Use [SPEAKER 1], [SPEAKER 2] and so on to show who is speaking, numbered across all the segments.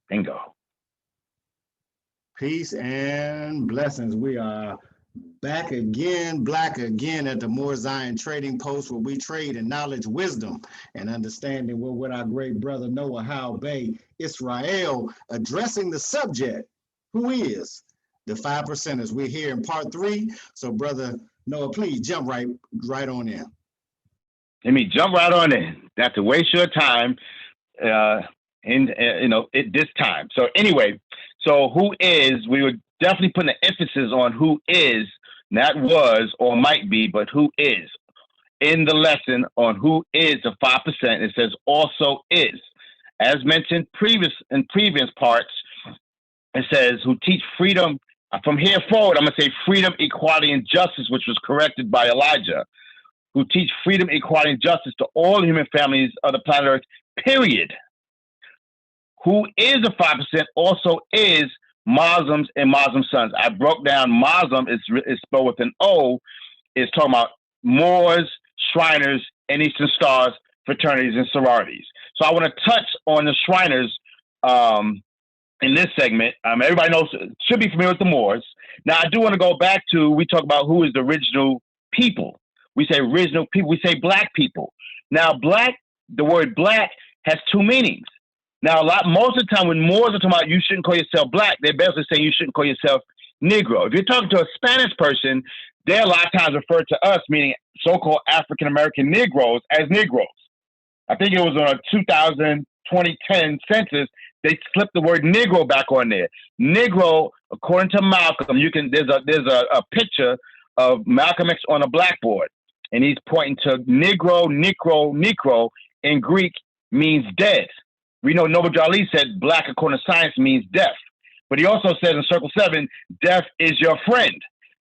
[SPEAKER 1] Bingo.
[SPEAKER 2] Peace and blessings. We are back again, black again at the More Zion Trading Post, where we trade in knowledge, wisdom, and understanding. We're with our great brother Noah How Bey Israel, addressing the subject, who is the 5%ers. We're here in part 3. So, brother Noah, please jump right on in.
[SPEAKER 1] Let me jump right on in. Not to waste your time. This time. So anyway, so who is, we were definitely putting the emphasis on who is, not was or might be, but who is. In the lesson on who is the 5%, it says also is. As mentioned in previous parts, it says who teach freedom. From here forward, I'm going to say freedom, equality, and justice, which was corrected by Elijah, who teach freedom, equality, and justice to all human families of the planet Earth, period. Who is a 5% also is Muslims and Muslim sons. I broke down Muslim, is spelled with an O, is talking about Moors, Shriners, and Eastern Stars, fraternities, and sororities. So I want to touch on the Shriners in this segment. Everybody should be familiar with the Moors. Now, I do want to go back to, we talk about who is the original people. We say original people, we say black people. Now, the word black has two meanings. Now, most of the time when Moors are talking about you shouldn't call yourself black, they're basically saying you shouldn't call yourself Negro. If you're talking to a Spanish person, they a lot of times refer to us, meaning so-called African-American Negroes, as Negroes. I think it was on a 2010 census, they slipped the word Negro back on there. Negro, according to Malcolm, there's a picture of Malcolm X on a blackboard, and he's pointing to Negro in Greek means dead. We know Noble Ali said black, according to science, means deaf. But he also says in Circle 7, deaf is your friend.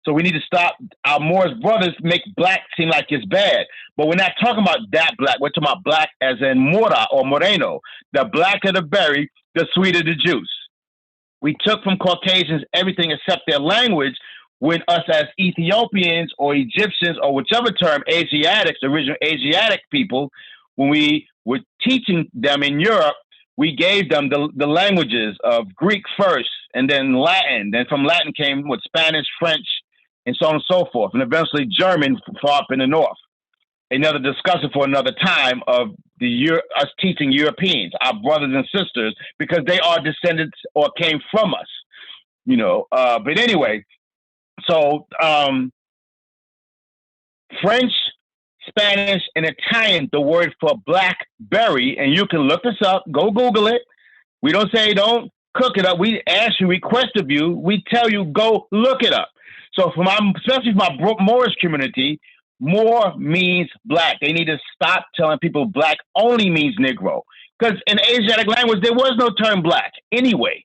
[SPEAKER 1] So we need to stop. Our Moors brothers make black seem like it's bad. But we're not talking about that black. We're talking about black as in mora or moreno. The blacker the berry, the sweeter the juice. We took from Caucasians everything except their language, when us as Ethiopians or Egyptians or whichever term, Asiatics, original Asiatic people, when we were teaching them in Europe, we gave them the languages of Greek first, and then Latin. Then from Latin came Spanish, French, and so on and so forth, and eventually German far up in the north. Another discussion for another time of us teaching Europeans, our brothers and sisters, because they are descendants or came from us, But anyway, so French, Spanish, and Italian, the word for blackberry, and you can look this up, go Google it. We don't say don't cook it up. We ask you, request of you, we tell you, go look it up. So especially for my Moorish community, Moor means black. They need to stop telling people black only means Negro. Because in Asiatic language, there was no term black anyway.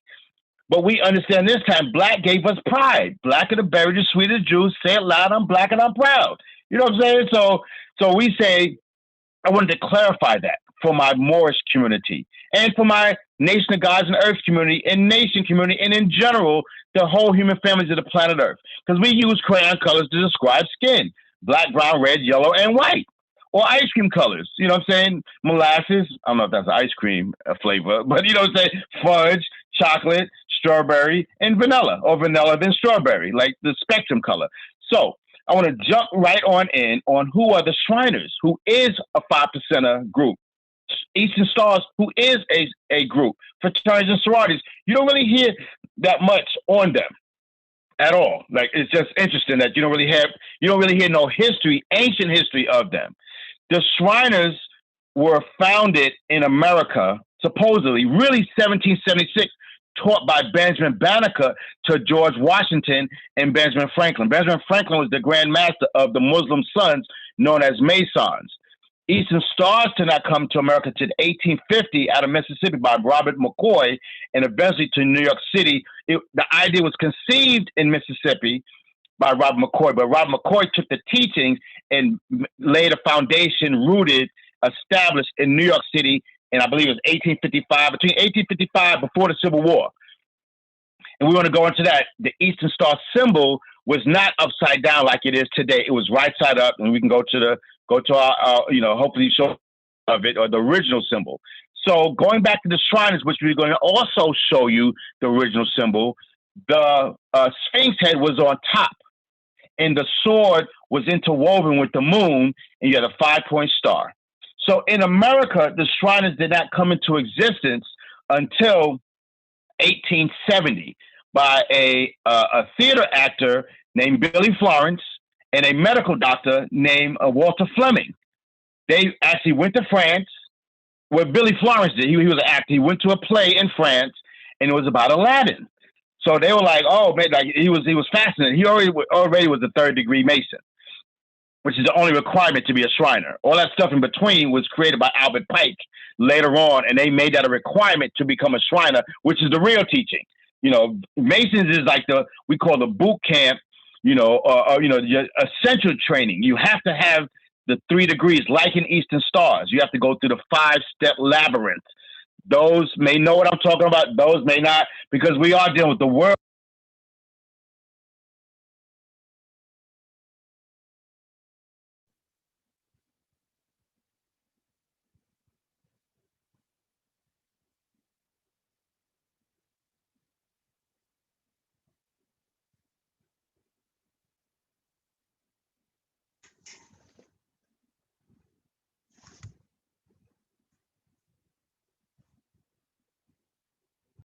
[SPEAKER 1] But we understand this time, black gave us pride. Black of the berry, the sweet of the juice. Say it loud, I'm black and I'm proud. You know what I'm saying? So we say, I wanted to clarify that for my Moorish community and for my Nation of Gods and Earth community and nation community and in general, the whole human families of the planet Earth. Because we use crayon colors to describe skin, black, brown, red, yellow, and white. Or ice cream colors, you know what I'm saying? Molasses, I don't know if that's ice cream flavor, but you know what I'm saying? Fudge, chocolate, strawberry, and vanilla, or vanilla then strawberry, like the spectrum color. So I want to jump right on in on who are the Shriners, who is a 5%er group. Eastern Stars, who is a group. Fraternities and sororities, you don't really hear that much on them at all. Like, it's just interesting that you don't really hear no history, ancient history of them. The Shriners were founded in America, supposedly, really 1776, taught by Benjamin Banneker to George Washington and Benjamin Franklin. Benjamin Franklin was the Grand Master of the Muslim Sons known as Masons. Eastern Stars did not come to America until 1850 out of Mississippi by Robert McCoy and eventually to New York City. The idea was conceived in Mississippi by Robert McCoy, but Robert McCoy took the teachings and laid a foundation rooted, established in New York City, and I believe it was 1855, between 1855 before the Civil War. And we want to go into that. The Eastern Star symbol was not upside down like it is today. It was right side up, and we can go to our hopefully show of it, or the original symbol. So going back to the Shriners, which we're going to also show you the original symbol, the Sphinx head was on top, and the sword was interwoven with the moon, and you had a 5-point star. So in America, the Shriners did not come into existence until 1870 by a theater actor named Billy Florence and a medical doctor named Walter Fleming. They actually went to France. What Billy Florence did, he was an actor. He went to a play in France, and it was about Aladdin. So they were like, "Oh man!" Like he was fascinated. He already was a 3rd-degree Mason, which is the only requirement to be a Shriner. All that stuff in between was created by Albert Pike later on, and they made that a requirement to become a Shriner, which is the real teaching. You know, Masons is like we call the boot camp. Your essential training. You have to have the 3 degrees, like in Eastern Stars. You have to go through the 5-step labyrinth. Those may know what I'm talking about. Those may not, because we are dealing with the world